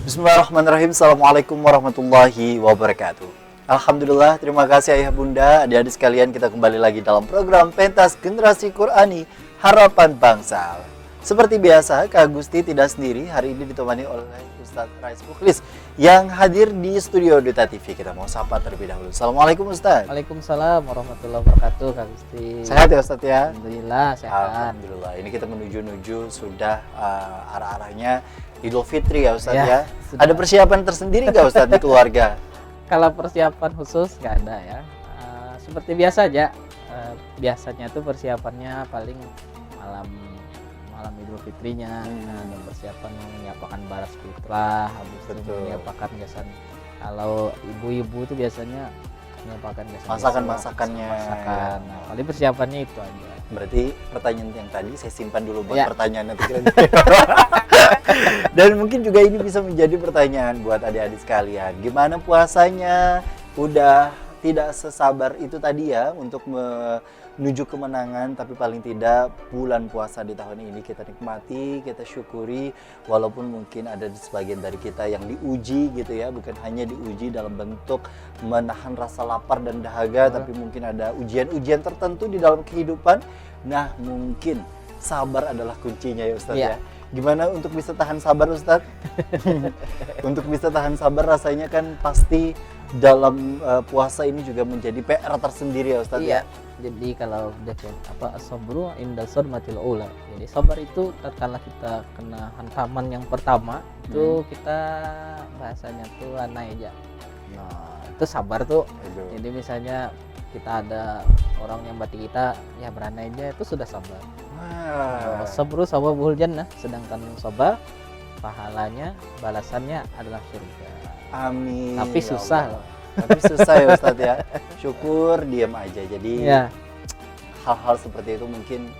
Bismillahirrahmanirrahim. Assalamualaikum warahmatullahi wabarakatuh. Alhamdulillah, terima kasih ayah bunda, adik-adik sekalian, kita kembali lagi dalam program Pentas Generasi Qur'ani Harapan Bangsa. Seperti biasa, Kak Gusti tidak sendiri, hari ini ditemani oleh Ustadz Rais Mukhlis yang hadir di studio Duta TV. Kita mau sapa terlebih dahulu. Assalamualaikum Ustadz. Waalaikumsalam warahmatullahi wabarakatuh, Kak Gusti. Sehat ya Ustadz ya? Alhamdulillah sehat. Alhamdulillah. Ini kita menuju sudah arah-arahnya Idul Fitri ya Ustadz ya. Sudah. Ada persiapan tersendiri nggak Ustadz di keluarga? Kalau persiapan khusus nggak ada ya. Seperti biasa aja. Biasanya tuh persiapannya paling malam Idul Fitrinya, dan persiapan menyiapkan baras fitrah, habis itu menyiapkan gasan. Kalau ibu-ibu tuh biasanya menyiapkan gasan Masakan-masakannya. Nah, paling persiapannya itu aja. Berarti pertanyaan yang tadi saya simpan dulu buat pertanyaan nanti. Dan mungkin juga ini bisa menjadi pertanyaan buat adik-adik sekalian. Gimana puasanya? Udah tidak sesabar itu tadi ya untuk menuju kemenangan, tapi paling tidak bulan puasa di tahun ini kita nikmati, kita syukuri, walaupun mungkin ada sebagian dari kita yang diuji gitu ya, bukan hanya diuji dalam bentuk menahan rasa lapar dan dahaga, tapi mungkin ada ujian-ujian tertentu di dalam kehidupan. Nah, mungkin sabar adalah kuncinya ya Ustadz ya. Gimana untuk bisa tahan sabar Ustadz? Untuk bisa tahan sabar rasanya kan pasti dalam puasa ini juga menjadi PR tersendiri ya Ustadz ya. Jadi kalau as-sabru inda sadmatil ula. Jadi sabar itu tatkala kita kena hantaman yang pertama itu kita bahasanya tuh anai aja. Nah, itu sabar tuh. Jadi misalnya kita ada orang yang bati kita, ya beranai aja itu sudah sabar. Sabru sababul jannah, sedangkan sabar pahalanya, balasannya adalah surga. Amin. Tapi susah loh. Tapi susah ya Ustadz ya. Syukur diam aja. Jadi hal-hal seperti itu mungkin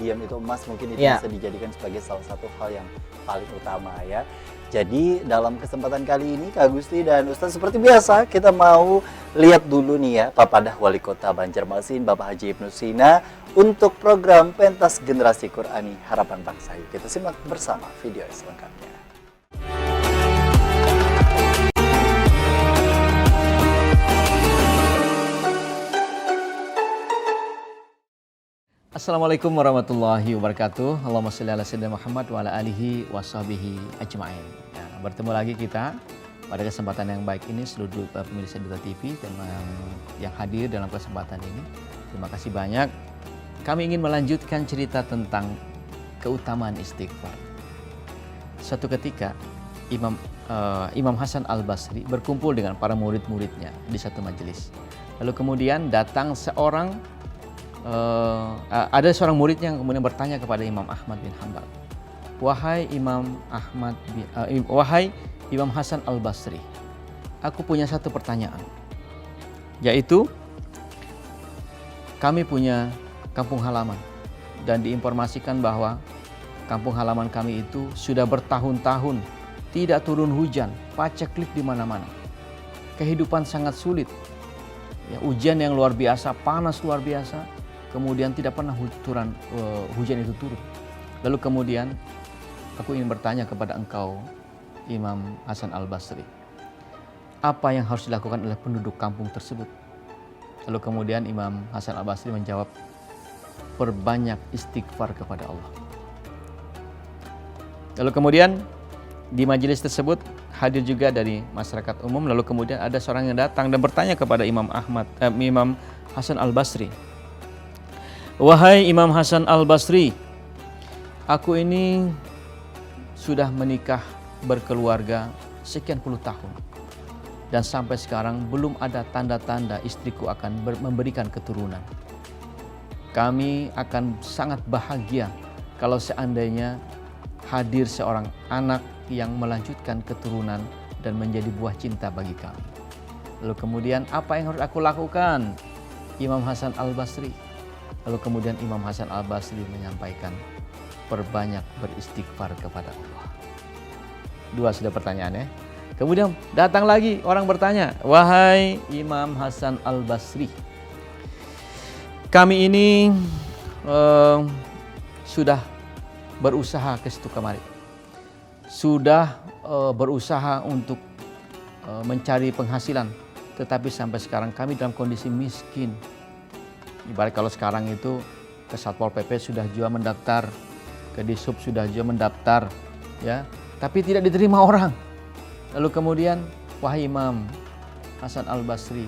diam itu emas, mungkin itu bisa dijadikan sebagai salah satu hal yang paling utama ya. Jadi dalam kesempatan kali ini Kak Gusti dan Ustadz seperti biasa kita mau lihat dulu nih ya Papadah Wali Kota Banjarmasin Bapak Haji Ibnu Sina untuk program Pentas Generasi Qur'ani Harapan Bangsa. Yuk kita simak bersama video selengkapnya. Assalamualaikum warahmatullahi wabarakatuh. Allahumma sholli ala sayyidina Muhammad wa ala alihi wa sahbihi ajma'in. Nah, bertemu lagi kita pada kesempatan yang baik ini seluruh pemirsa Duta TV dan yang hadir dalam kesempatan ini. Terima kasih banyak. Kami ingin melanjutkan cerita tentang keutamaan istighfar. Suatu ketika Imam Hasan Al-Basri berkumpul dengan para murid-muridnya di satu majelis. Lalu kemudian datang ada seorang muridnya yang kemudian bertanya kepada Imam Ahmad bin Hanbal, wahai Imam Hasan Al-Basri, aku punya satu pertanyaan, yaitu kami punya kampung halaman dan diinformasikan bahwa kampung halaman kami itu sudah bertahun-tahun tidak turun hujan, paceklik di mana-mana, kehidupan sangat sulit, ya, ujian yang luar biasa, panas luar biasa. Kemudian tidak pernah hujan itu turun. Lalu kemudian aku ingin bertanya kepada engkau Imam Hasan Al-Basri, apa yang harus dilakukan oleh penduduk kampung tersebut? Lalu kemudian Imam Hasan Al-Basri menjawab, perbanyak istighfar kepada Allah. Lalu kemudian di majelis tersebut hadir juga dari masyarakat umum. Lalu kemudian ada seorang yang datang dan bertanya kepada Imam Hasan Al-Basri, wahai Imam Hasan Al-Basri, aku ini sudah menikah berkeluarga sekian puluh tahun dan sampai sekarang belum ada tanda-tanda istriku akan memberikan keturunan. Kami akan sangat bahagia kalau seandainya hadir seorang anak yang melanjutkan keturunan dan menjadi buah cinta bagi kami. Lalu kemudian apa yang harus aku lakukan, Imam Hasan Al-Basri? Lalu kemudian Imam Hasan Al-Basri menyampaikan, perbanyak beristighfar kepada Allah. Dua sudah pertanyaannya. Kemudian datang lagi orang bertanya, wahai Imam Hasan Al-Basri, kami ini sudah berusaha ke situ kemari. sudah berusaha untuk mencari penghasilan, tetapi sampai sekarang kami dalam kondisi miskin. Ibarat kalau sekarang itu ke Satpol PP sudah juga mendaftar, ke Dishub sudah juga mendaftar, ya, tapi tidak diterima orang. Lalu kemudian, wahai Imam Hasan Al-Basri,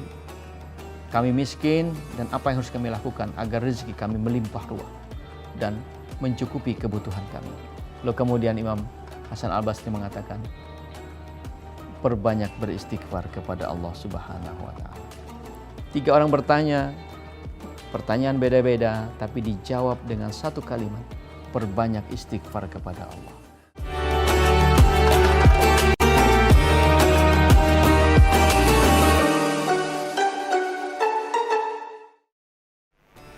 kami miskin dan apa yang harus kami lakukan agar rezeki kami melimpah ruah dan mencukupi kebutuhan kami. Lalu kemudian Imam Hasan Al-Basri mengatakan, perbanyak beristighfar kepada Allah Subhanahu wa Ta'ala. 3 orang bertanya, pertanyaan beda-beda, tapi dijawab dengan satu kalimat, perbanyak istighfar kepada Allah.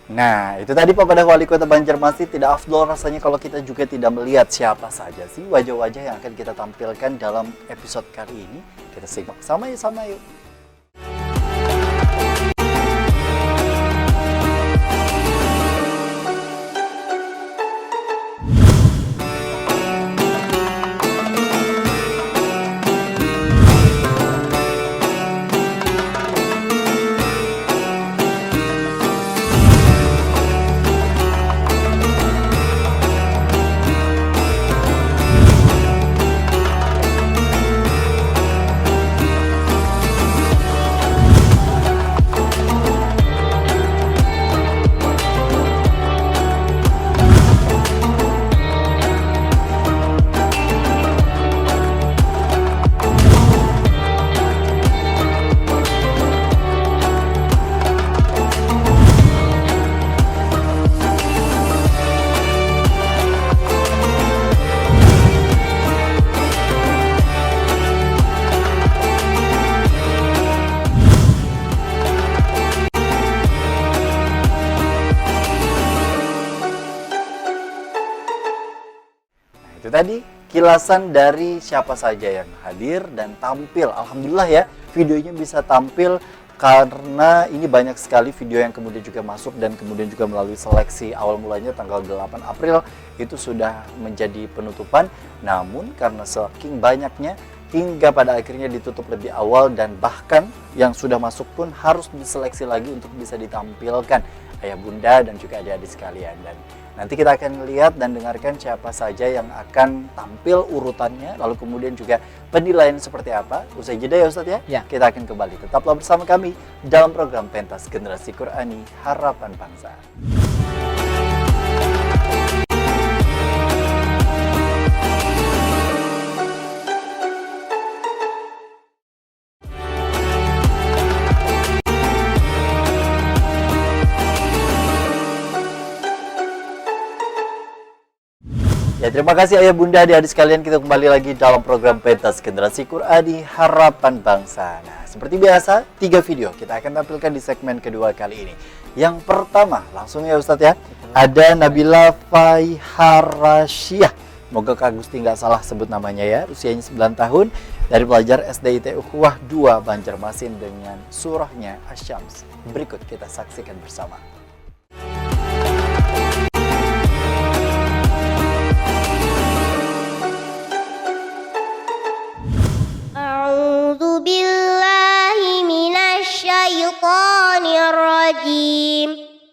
Nah, itu tadi Pepada Wali Kota Banjarmasin. Tidak afdol rasanya kalau kita juga tidak melihat siapa saja sih wajah-wajah yang akan kita tampilkan dalam episode kali ini. Kita simak sama yuk. Itu tadi kilasan dari siapa saja yang hadir dan tampil. Alhamdulillah ya, videonya bisa tampil karena ini banyak sekali video yang kemudian juga masuk dan kemudian juga melalui seleksi awal mulanya tanggal 8 April itu sudah menjadi penutupan. Namun karena saking banyaknya hingga pada akhirnya ditutup lebih awal dan bahkan yang sudah masuk pun harus diseleksi lagi untuk bisa ditampilkan ayah bunda dan juga adik-adik sekalian. Dan nanti kita akan lihat dan dengarkan siapa saja yang akan tampil urutannya, lalu kemudian juga penilaian seperti apa. Usai jeda ya Ustadz ya, kita akan kembali. Tetaplah bersama kami dalam program Pentas Generasi Qur'ani Harapan Bangsa. Ya, terima kasih ayah bunda adik-adik sekalian, kita kembali lagi dalam program Pentas Generasi Qur'ani Harapan Bangsa. Nah, seperti biasa 3 video kita akan tampilkan di segmen kedua kali ini. Yang pertama, langsung ya Ustadz ya, ada Nabila Faiharasyiah. Moga Kak Gusti nggak salah sebut namanya ya, usianya 9 tahun, dari pelajar SDIT Ukhuwah 2 Banjarmasin dengan surahnya Asy-Syams. Berikut kita saksikan bersama.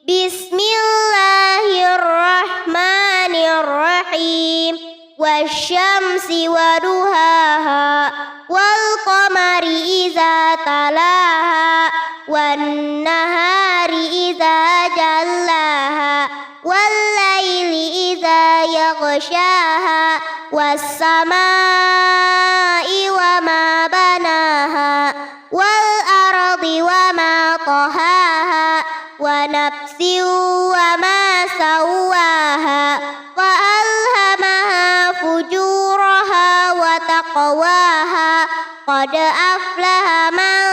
Bismillahirrahmanirrahim. Wasyamsi waduhaha wal qamari iza talaha wan nahari iza jallaha wal laili iza yaghshaha was samai wa ma banaha wal ardi wa ma tahaha wa nafsin wa ma sawaha wa alhamaha fujuraha wa taqwaha qad aflaha man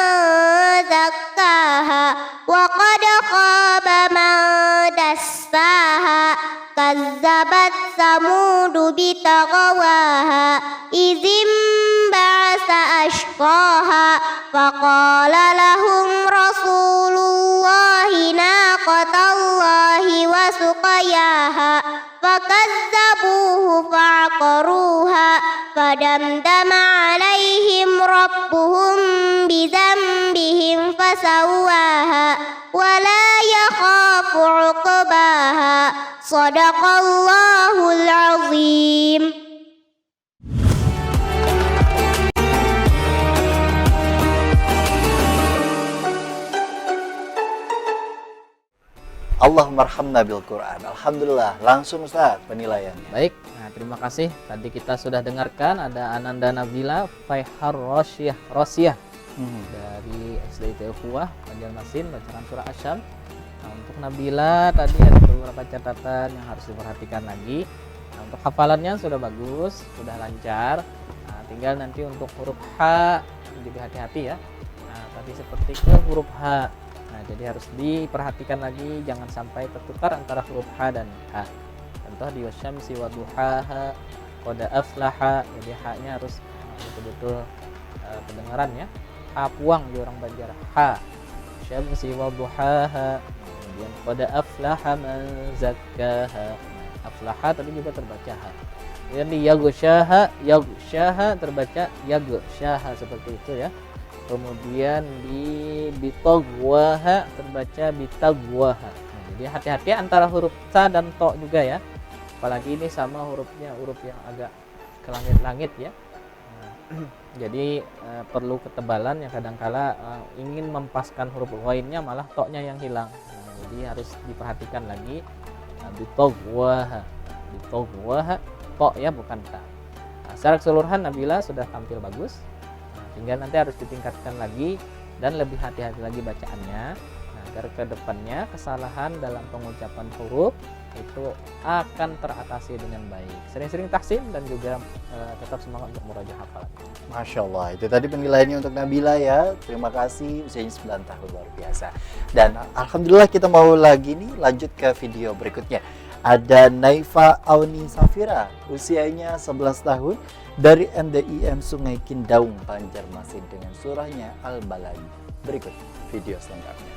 zakkaha wa qad khaba man dassaha kazzabat samudu bitaghawaha izim ba'sa ashqaha faqala lahum rasulullahi naqatallahi wa suqayaha fakazzabuhu fa'aqaruha فدمدم عليهم ربهم بذنبهم فسواها ولا يخاف عقباها صدق الله العظيم. Allahumma arhamna bil Quran. Alhamdulillah, langsung Ustaz penilaiannya. Baik, nah, terima kasih. Tadi kita sudah dengarkan ada Ananda Nabila Faihar Rosyah dari SD Ukhuwah Banjarmasin bacaan surah Asyam. Nah, untuk Nabila tadi ada beberapa catatan yang harus diperhatikan lagi. Nah, untuk hafalannya sudah bagus, sudah lancar. Nah, tinggal nanti untuk huruf H jadi hati-hati ya. Nah, tadi seperti ke huruf H. Nah, jadi harus diperhatikan lagi jangan sampai tertukar antara huruf H dan H. Contoh di wasyamsi waduhaha, qad aflaha, jadi H-nya harus betul-betul kedengaran ya. H puang di orang Banjar. H. Syamsi waduhaha. Kemudian qad aflaha man zakkaha. Aflaha tadi juga terbaca H. Kemudian di yaghshaha terbaca yaghshaha seperti itu ya. Kemudian di bitagwaha terbaca bitagwaha. Nah, jadi hati-hati antara huruf ta dan to juga ya. Apalagi ini sama hurufnya huruf yang agak ke langit-langit ya. Nah, jadi perlu ketebalan yang kadangkala ingin mempaskan huruf ghainnya malah to-nya yang hilang. Nah, jadi harus diperhatikan lagi. Bitagwaha. Bitagwaha to ya bukan ta. Nah, secara keseluruhan Nabila sudah tampil bagus. Tinggal nanti harus ditingkatkan lagi dan lebih hati-hati lagi bacaannya agar kedepannya kesalahan dalam pengucapan huruf itu akan teratasi dengan baik. Sering-sering tahsin dan juga tetap semangat untuk murajaah hafalan. Masya Allah, itu tadi penilaiannya untuk Nabila ya. Terima kasih, usianya 9 tahun, luar biasa. Dan Alhamdulillah kita mau lagi nih lanjut ke video berikutnya. Ada Naifa Auni Safira, usianya 11 tahun dari NDIM Sungai Kindaung, Banjarmasin dengan surahnya Al-Balad. Berikut video selengkapnya.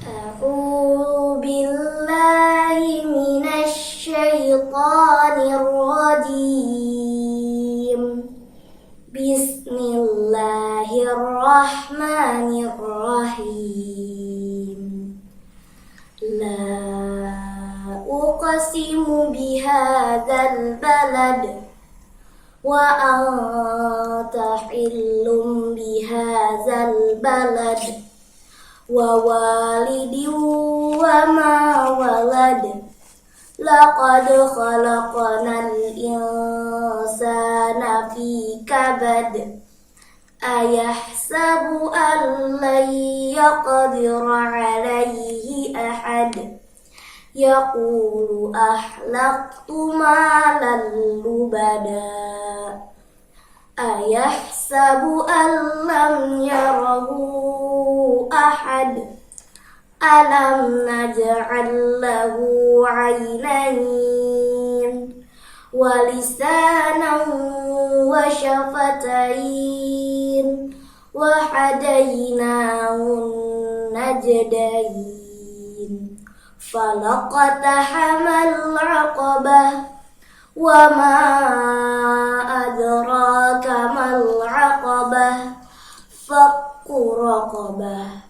A'udzu billahi minasy syaithanir rajim. Bismillahirrahmanirrahim. La uqsimu bihadzal balad wa anta hillum bihadzal balad wa walidin wa ma walad. Laqad khalaqnal insana fi kabad. Ayahsabu an lan yaqdira alayhi ahad. Yaqulu ahlaqtu malan lubada. Ayahsabu an lam yarahu ahad. Alam naj'al lahu 'ainain wa lisanan wa syafatain wa hadaynahun najdain. Falaqtahamal 'aqabah wa ma adraka mal 'aqabah. Fakku raqabah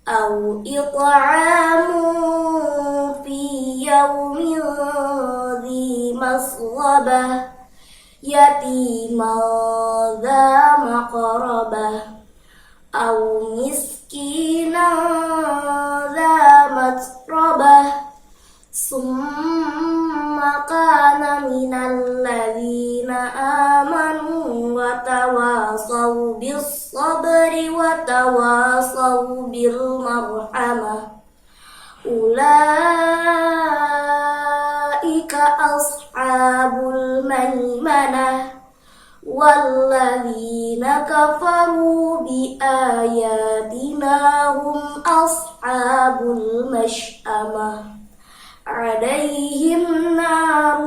أو إطعام في يوم ذي مسغبة يتيما ذا مقربة أو مسكينا ذا متربة ثم كان من الذين آمنوا وتواصوا بالصبر وتواصوا بالمرحمة أولئك أصحاب الميمنة والذين كفروا بآياتنا هم أصحاب المشأمة عليهم نار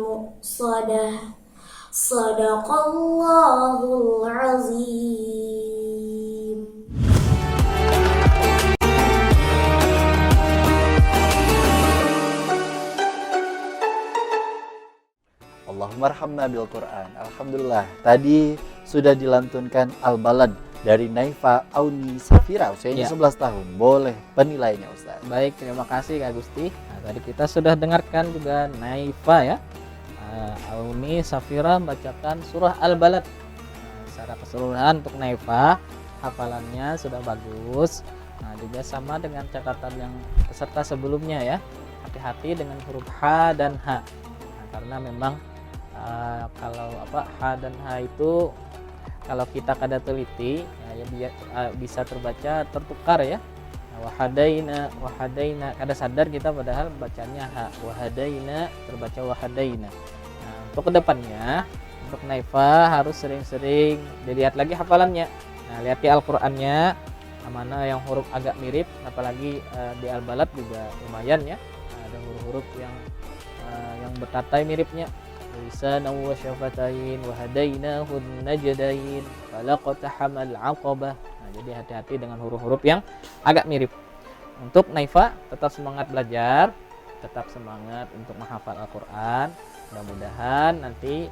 مؤصدة صدق الله العظيم. marhamna bil Quran. Alhamdulillah. Tadi sudah dilantunkan Al-Balad dari Naifa Auni Safira, usianya Ya. 11 tahun. Boleh penilaiannya Ustaz. Baik, terima kasih Kak Gusti. Nah, tadi kita sudah dengarkan juga Naifa ya. Auni Safira membacakan surah Al-Balad. Secara keseluruhan untuk Naifa hafalannya sudah bagus. Nah, juga sama dengan catatan yang peserta sebelumnya ya. Hati-hati dengan huruf H dan H. Nah, karena memang kalau H dan H itu kalau kita kada teliti bisa terbaca tertukar ya. Wahadaina kada sadar kita padahal bacanya H. Wahadaina terbaca wahadaina. Nah, untuk kedepannya untuk Naifa harus sering-sering dilihat lagi hafalannya. Nah, lihat di Al-Qur'annya mana yang huruf agak mirip, apalagi di Al-Balad juga lumayan ya. Ada huruf-huruf yang bertatai miripnya. Lisanan wa syafatain wa hadainahun najdain falaqtahamal aqabah. Nah, jadi hati-hati dengan huruf-huruf yang agak mirip. Untuk Naifa tetap semangat belajar, tetap semangat untuk menghafal Al-Qur'an. Mudah-mudahan nanti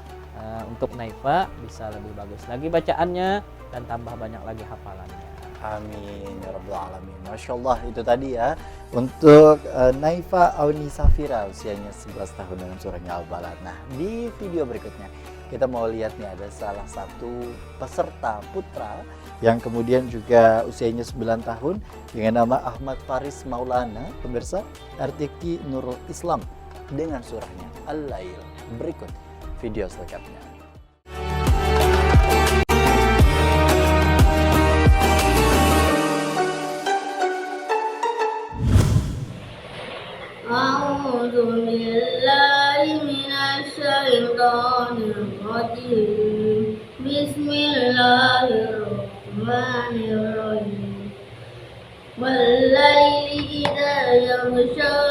untuk Naifa bisa lebih bagus lagi bacaannya dan tambah banyak lagi hafalannya. Amin ya rabbal alamin. Masya Allah, itu tadi ya untuk Naifa Auni Safira, usianya 11 tahun dengan surahnya Al-Balad. Nah, di video berikutnya kita mau lihat nih ada salah satu peserta putra yang kemudian juga usianya 9 tahun dengan nama Ahmad Faris Maulana, pemirsa, RTQ Nurul Islam dengan surahnya Al-Lail. Berikut video selengkapnya. أعوذ بالله من الشيطان الرجيم بسم الله الرحمن الرحيم والليل إذا يغشى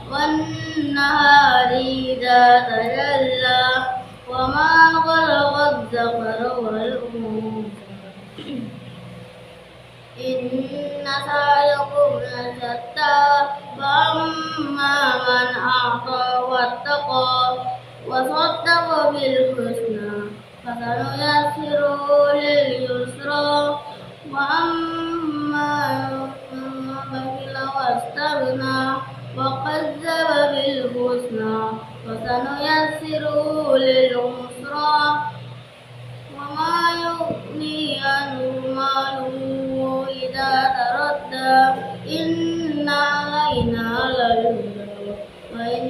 والنهار إذا تجلى وما خلق الذكر والأنثى إن سعيكم لشتى فأما من أعطى واتقى وصدق بالحسنى فسنيسره لليسرى وأما من بخل واستغنى وكذب بالحسنى فسنيسره للعسرى وما يغني عنه ماله إذا تردى إن علينا للهدى وإن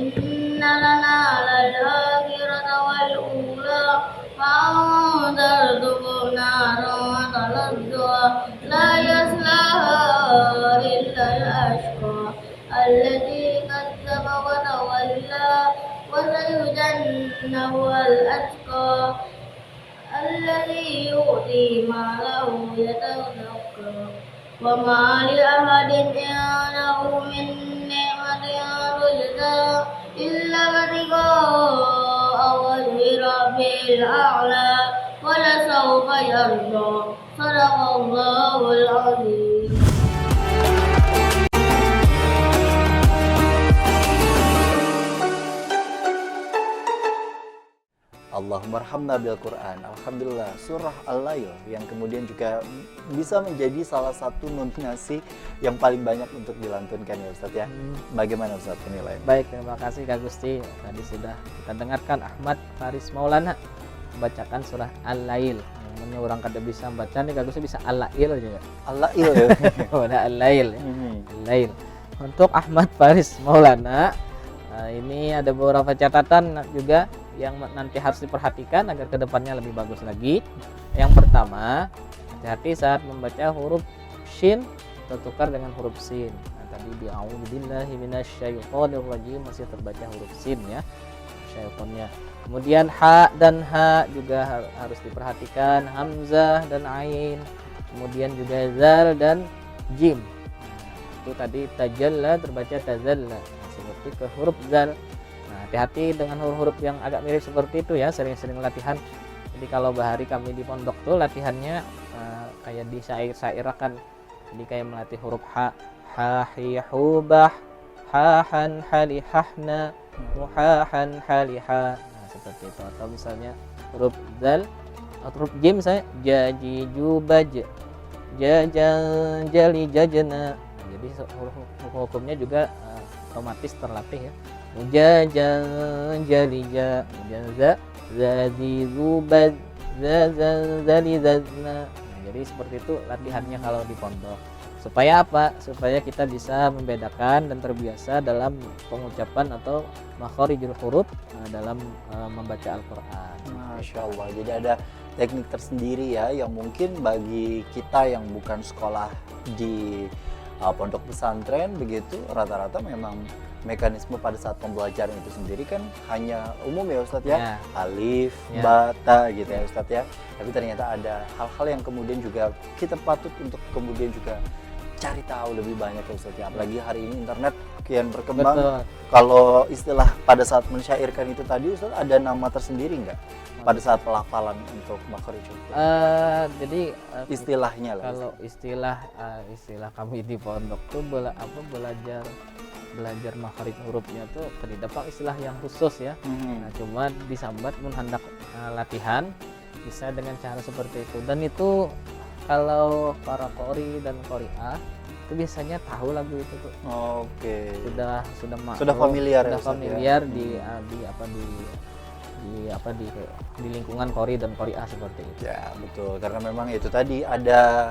لنا للآخرة والأولى فأنذرتكم نارا تلظى لا يصلاها إلا الأشقى الذي كذب وتولى وسيجنبها الأتقى الذي يؤتي ماله يتزكى وما لأحد عنده من نعمة تجزى إلا ابتغاء وجه ربه الأعلى ولسوف يرضى صدق الله العظيم. Allahumma arhamna bil Quran. Alhamdulillah, surah Al-Lail yang kemudian juga bisa menjadi salah satu nominasi yang paling banyak untuk dilantunkan ya Ustadz ya. Bagaimana Ustadz penilaian? Baik, terima kasih Kak Gusti. Tadi sudah kita dengarkan Ahmad Faris Maulana membacakan surah Al-Lail. Namanya orang kada bisa membaca nih Kak Gusti bisa Al-Lail juga. Al-Lail ya. Udah Al-Lail ya. Al-Lail. Untuk Ahmad Faris Maulana ini ada beberapa catatan juga yang nanti harus diperhatikan agar kedepannya lebih bagus lagi. Yang pertama, hati-hati saat membaca huruf shin tertukar dengan huruf sin. Nah, tadi bi'auzubillahi minasyaitonirrajim masih terbaca huruf sin ya, syaitonnya. Kemudian ha dan ha juga harus diperhatikan, hamzah dan ain. Kemudian juga zal dan jim. Nah, itu tadi tajalla terbaca tazalla. Nah, seperti ke huruf zal. Hati-hati dengan huruf-huruf yang agak mirip seperti itu ya, sering-sering latihan. Jadi kalau bahari kami di pondok tuh latihannya kayak di syair-syair kan. Jadi kayak melatih huruf ha, ha hi hu bah, ha han hali hahna, muhahan hali ha. Nah, Nah, seperti itu. Atau misalnya huruf zal atau huruf jim misalnya jaji jubaj jali jajana. Nah, jadi huruf hukumnya juga otomatis terlatih ya. Jali jaza zazi zubad zali zazna. Nah, jadi seperti itu latihannya kalau di pondok. Supaya apa? Supaya kita bisa membedakan dan terbiasa dalam pengucapan atau makharijul huruf dalam membaca Al-Qur'an. Masya Allah. Jadi ada teknik tersendiri ya yang mungkin bagi kita yang bukan sekolah di pondok pesantren begitu, rata-rata memang mekanisme pada saat pembelajaran itu sendiri kan hanya umum ya Ustadz ya, alif, ba, ta gitu ya Ustadz ya. Tapi ternyata ada hal-hal yang kemudian juga kita patut untuk kemudian juga cari tahu lebih banyak ya Ustadz ya. Apalagi hari ini internet kian berkembang. Betul. Kalau istilah pada saat mensyairkan itu tadi Ustadz ada nama tersendiri nggak pada saat pelafalan untuk makharijul? Jadi Istilahnya lah. kalau istilah kami di pondok tuh belajar makharij hurufnya tuh terdapat istilah yang khusus ya. Nah, cuma disambat mun hendak latihan bisa dengan cara seperti itu. Dan itu kalau para qori dan qori'ah itu biasanya tahu lagu itu tuh. Oke. Sudah Sudah familiar sudah ya, familiar Ustadz ya? di lingkungan qori dan qori'ah seperti itu. Ya betul, karena memang itu tadi ada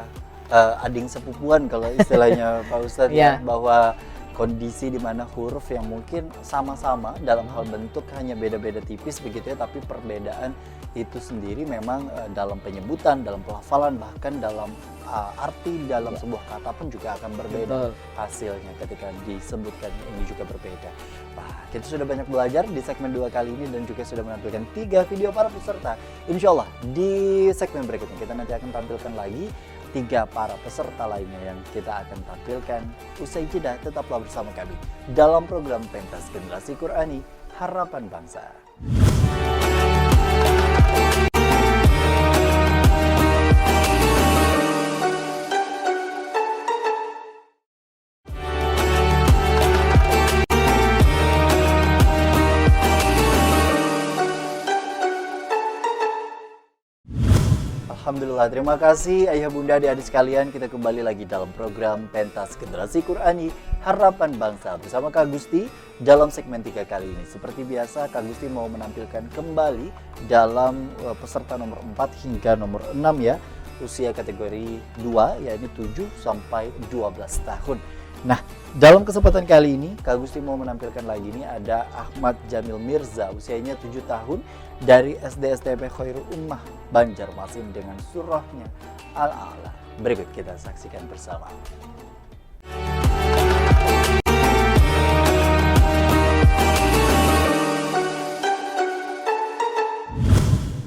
ading sepupuan kalau istilahnya Pak Ustadz ya, bahwa kondisi di mana huruf yang mungkin sama-sama dalam hal bentuk hanya beda-beda tipis begitu ya, tapi perbedaan itu sendiri memang dalam penyebutan, dalam pelafalan, bahkan dalam arti dalam sebuah kata pun juga akan berbeda. Betul. Hasilnya ketika disebutkan ini juga berbeda. Wah, kita sudah banyak belajar di segmen 2 kali ini dan juga sudah menampilkan 3 video para peserta. Insya Allah di segmen berikutnya kita nanti akan tampilkan lagi 3 para peserta lainnya yang kita akan tampilkan. Usai jeda, tetaplah bersama kami dalam program Pentas Generasi Qur'ani Harapan Bangsa. Alhamdulillah, terima kasih Ayah Bunda adik-adik sekalian. Kita kembali lagi dalam program Pentas Generasi Qur'ani Harapan Bangsa bersama Kak Gusti dalam segmen 3 kali ini. Seperti biasa, Kak Gusti mau menampilkan kembali dalam peserta nomor 4 hingga nomor 6 ya, usia kategori 2, yakni 7 sampai 12 tahun. Nah, dalam kesempatan kali ini Kak Gusti mau menampilkan lagi ini ada Ahmad Jamil Mirza, usianya 7 tahun dari SD SMP Khairul Ummah Banjarmasin dengan surahnya Al-A'la. Berikut kita saksikan bersama.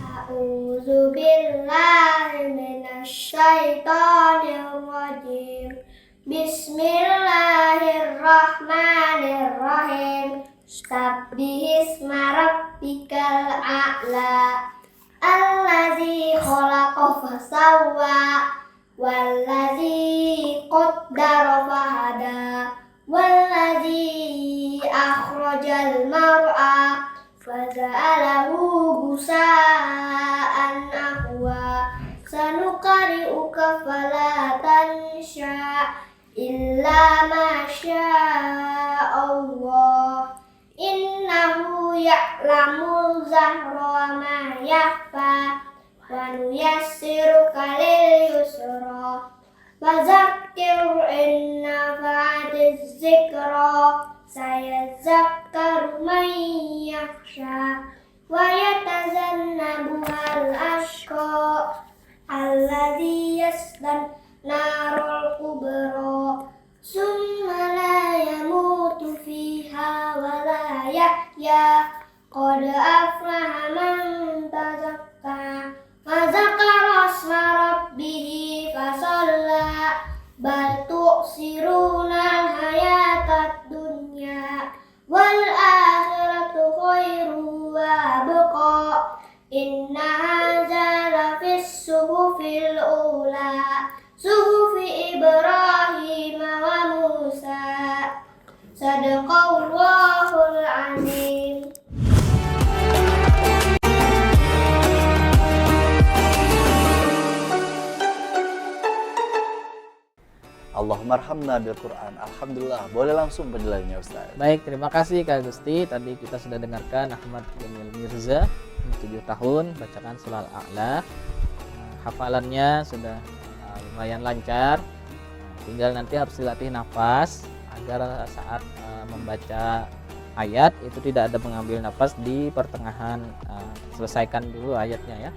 A'udzu billahi minasy syaithanir rajim. Bismillahirrahmanirrahim. Sabbihisma rabbikal a'la. Allazi khalaqa fasawwa, wallazi qaddara fahada, wallazi akhrajal mar'a faja'alahu gusa'an ahwa. Sanuqari'uka fala tansha illa ma Allah. Innahu ya'lamul zahra wa ma yakhfa, wa nuyassiruka lil yusra. Fadzakkir in nafa'atiz zikra, sayadzakkaru man yakhsha, wa yatazannabuhal ashqa, alladzi yaslan narul kubra, summa la yamutu fiha wa la yahya. Qad aflaha man tazakka, wa zakara asma rabbih fasalla, bal tu'siruna al-hayatad dunya, wal akhiratu khairu wa abqa. Inna hadza lafis suhufil ula, suhufi Ibrahim wa Musa. Sadaqallahul azim. marhamna bil Quran. Alhamdulillah. Boleh langsung penjelasannya Ustaz. Baik, terima kasih Kak Gusti. Tadi kita sudah dengarkan Ahmad Jamil Mirza 7 tahun bacakan surah Al-A'la. Hafalannya sudah lumayan lancar. Tinggal nanti harus dilatih nafas agar saat membaca ayat itu tidak ada mengambil nafas di pertengahan. Selesaikan dulu ayatnya ya,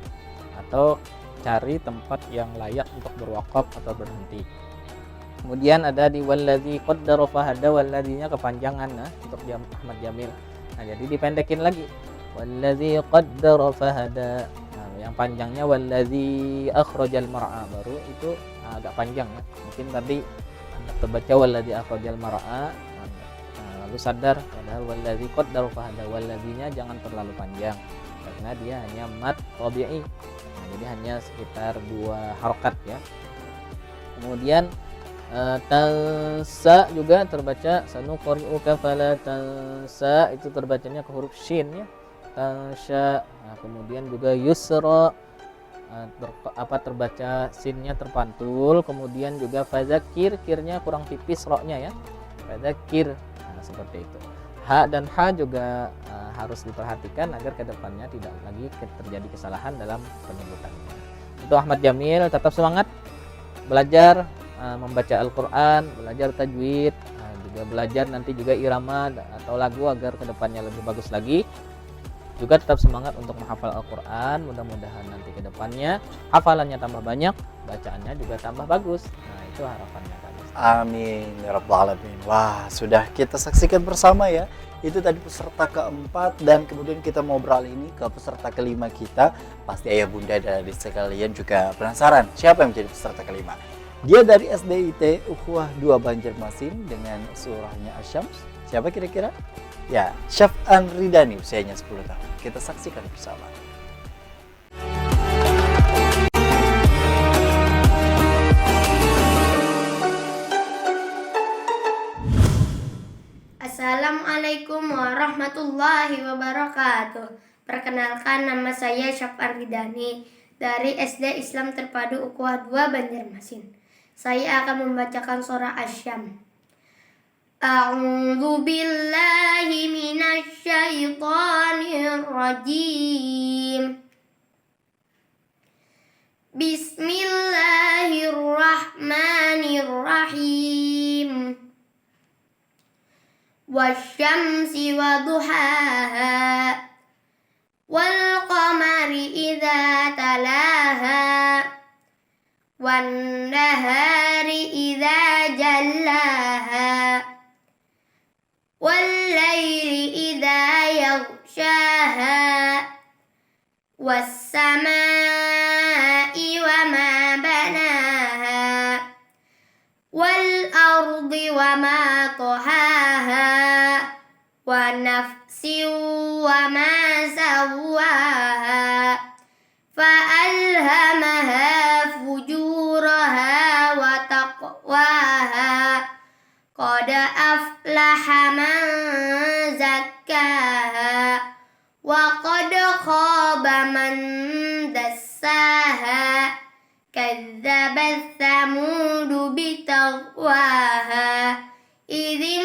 atau cari tempat yang layak untuk berwakaf atau berhenti. Kemudian ada di wallazi qaddara fahada, walladzinya kepanjangan untuk Ahmad Jamil. Nah, jadi dipendekin lagi. Wallazi qaddara fahada. Nah, yang panjangnya wallazi akhrajal mar'a, baru itu agak panjang ya. Mungkin tadi Anda terbaca wallazi akhrajal mar'a, lalu sadar padahal wallazi qaddara fahada, walladzinya jangan terlalu panjang karena dia hanya mat tabi'i. Nah, jadi hanya sekitar 2 harokat ya. Kemudian tansa juga terbaca sanuqri'uka fala tansa, itu terbacanya ke huruf shin ya, tansa. Nah, kemudian juga yusra terbaca sinnya terpantul. Kemudian juga fadzakir, kirnya kurang tipis roknya ya, fadzakir. Nah, seperti itu. Ha dan ha juga harus diperhatikan agar kedepannya tidak lagi terjadi kesalahan dalam penyebutannya. Untuk Ahmad Jamil tetap semangat belajar membaca Al-Quran, belajar tajwid, juga belajar nanti juga irama atau lagu agar kedepannya lebih bagus lagi. Juga tetap semangat untuk menghafal Al-Quran, mudah-mudahan nanti kedepannya hafalannya tambah banyak, bacaannya juga tambah bagus. Nah, itu harapannya Kak. Amin ya rabbal alamin. Wah, sudah kita saksikan bersama ya. Itu tadi peserta keempat, dan kemudian kita mau beralih ini ke peserta kelima kita. Pasti ayah bunda dan adik sekalian juga penasaran siapa yang menjadi peserta kelima. Dia dari SDIT Ukhuwah 2 Banjarmasin dengan surahnya Asy-Syams. Siapa kira-kira? Ya, Syaf'an Ridani, usianya 10 tahun. Kita saksikan bersama. Assalamualaikum warahmatullahi wabarakatuh. Perkenalkan, nama saya Syaf'an Ridani dari SD Islam Terpadu Ukhuwah 2 Banjarmasin. Saya akan membacakan surah Asy-Syams. A'udzu billahi minasy syaithanir rajim. Bismillahirrahmanirrahim. Wasyamsi waduhaha, wal qamari idza talaha, wan nahari idza jallaha, wal laili idza yaghshaha, was samaa'i wa ma banaha, wal ardi wa ma tahaha, wa nafsin wa ma sawwaha, fa'alhamaha fujuraha wa taqwaha, qad aflaha man zakkaha, wa qad khaba man dassaha, kadzabat tsamudu bitaqwaha, idzin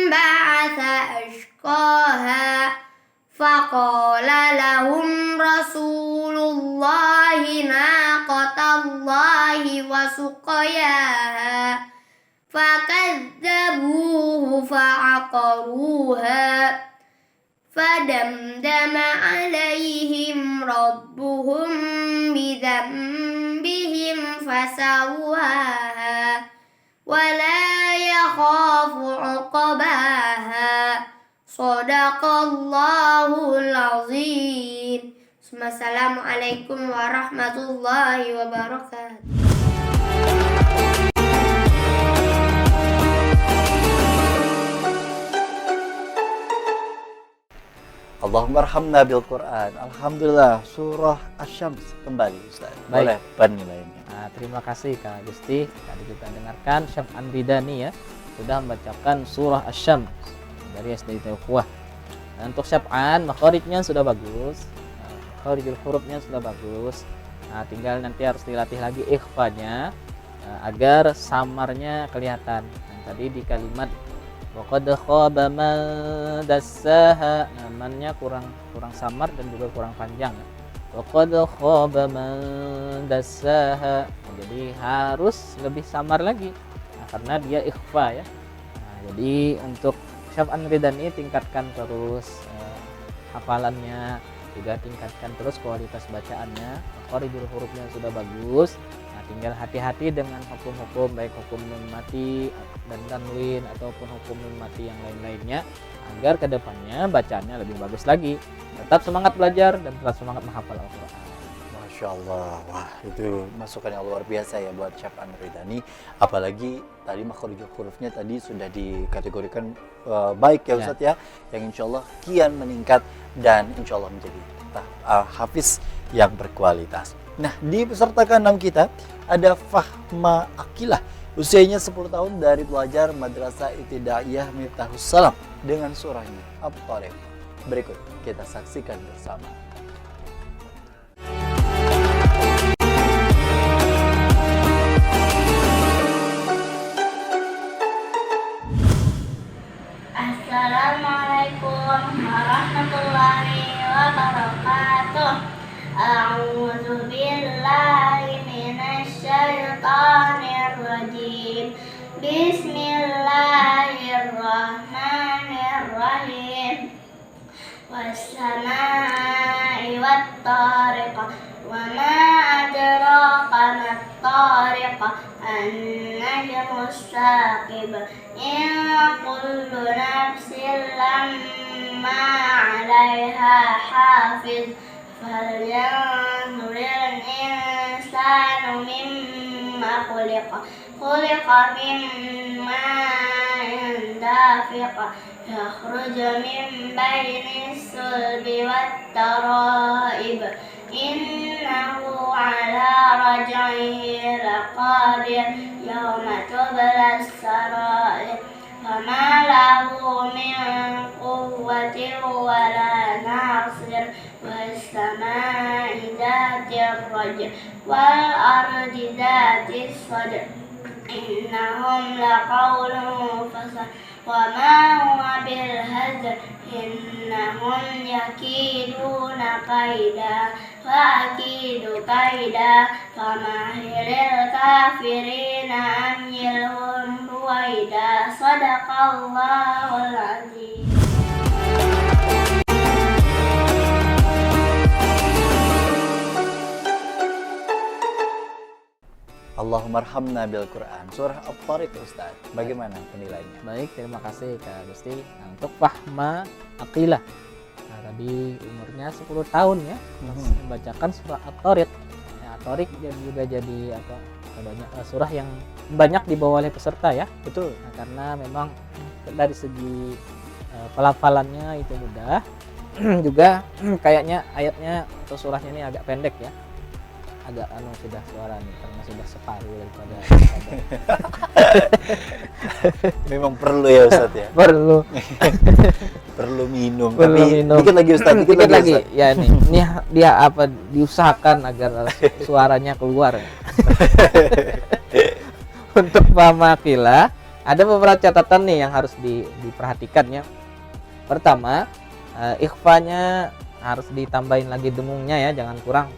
ba'atha ashqaha, faqala lahum rasulullahi naqatallahi wa suqayaha, fakadzabuhu fa'aqaruha, fadamdama alaihim rabbuhum bidzambihim fasawwaha, wala yakhafu 'uqbaha. Shadaqallahul azim. Assalamualaikum warahmatullahi wabarakatuh. Allahumma arhamna bil Quran. Alhamdulillah, surah Asy-Syams kembali Ustaz. Boleh penilaiannya. Nah, terima kasih Kak Gusti. Tadi kita dengarkan Syaf'an Ridani ya, sudah membacakan surah Asy-Syams dari SDIT Ukhuwah. Nah, untuk Syaf'an makharijnya sudah bagus, makharijul hurufnya sudah bagus. Nah, tinggal nanti harus dilatih lagi ikhfanya. agar samarnya kelihatan. Nah, tadi di kalimat waqad khaba man dassaha, namanya kurang samar dan juga kurang panjang. Waqad khaba man dassaha. Nah, jadi harus lebih samar lagi. Nah, karena dia ikhfa ya. Nah, jadi untuk Syaf'an Ridani tingkatkan terus hafalannya, juga tingkatkan terus kualitas bacaannya. Makharijul hurufnya sudah bagus. Nah, tinggal hati-hati dengan hukum-hukum, baik hukum nun mati dan tanwin ataupun hukum nun mati yang lain-lainnya, agar kedepannya bacaannya lebih bagus lagi. Tetap semangat belajar dan tetap semangat menghafal Al-Quran. Masya Allah, wah itu masukan yang luar biasa ya buat Syaf'an Ridani. Apalagi tadi makharijul hurufnya tadi sudah dikategorikan baik ya Ustadz ya, yang insya Allah kian meningkat dan insya Allah menjadi hafiz yang berkualitas. Nah, di peserta ke-6 kita ada Fahma Akilah, usianya 10 tahun dari pelajar Madrasah Ibtidaiyah Miftahus Salam dengan surahnya At-Tariq. Berikut kita saksikan bersama. Assalamualaikum warahmatullahi wabarakatuh. A'udzu billahi minasy syaithanir rajim. Bismillahirrahmanirrahim. Was-samaa'i wat-tariq. Wa ma adraka mat-tariq. An-najmus saqib. In kullu nafsin lamma 'alaiha hafiz. Falyanzuril insanu mimma khuliqa. Khuliqa min ma'in dafiq. Yakhruju min bainis sulbi wat-tara'ib. Innahu 'ala raj'ihi laqadir. Yawma tubla as-sara'ir. Fama lahu min quwwatin wala nasir. Was-samaa'i dhatir raj' wal ardi dhatis sadr. Innahum laqawlun fasl. Wa ma huwa bil hazl. Innahum yakiduna kaida wa akidu kaida. Famahilil kafirina amhilhum ruwaida. Sadaqallahul azim. Allahumma arhamna bil Quran, surah At-Tariq Ustaz. Bagaimana penilaiannya? Baik, terima kasih Kak Gusti. Nah, untuk Fahma Akilah, nah, tadi umurnya 10 tahun ya, membacakan surah At-Tariq. Nah, At-Tariq juga jadi surah yang banyak dibawa oleh peserta ya. Betul. Nah, karena memang dari segi pelafalannya itu mudah. Juga kayaknya ayatnya atau surahnya ini agak pendek ya. Agak sudah suara nih karena sudah separuh daripada Memang perlu ya Ustadz ya. perlu minum. Perlu Tapi minum. dikit lagi Ustadz, dikit lagi Ustadz. ya nih dia diusahakan agar suaranya keluar. Untuk Fahma Akilah ada beberapa catatan nih yang harus diperhatikan ya. Pertama, ikhfanya harus ditambahin lagi dengungnya ya, jangan kurang.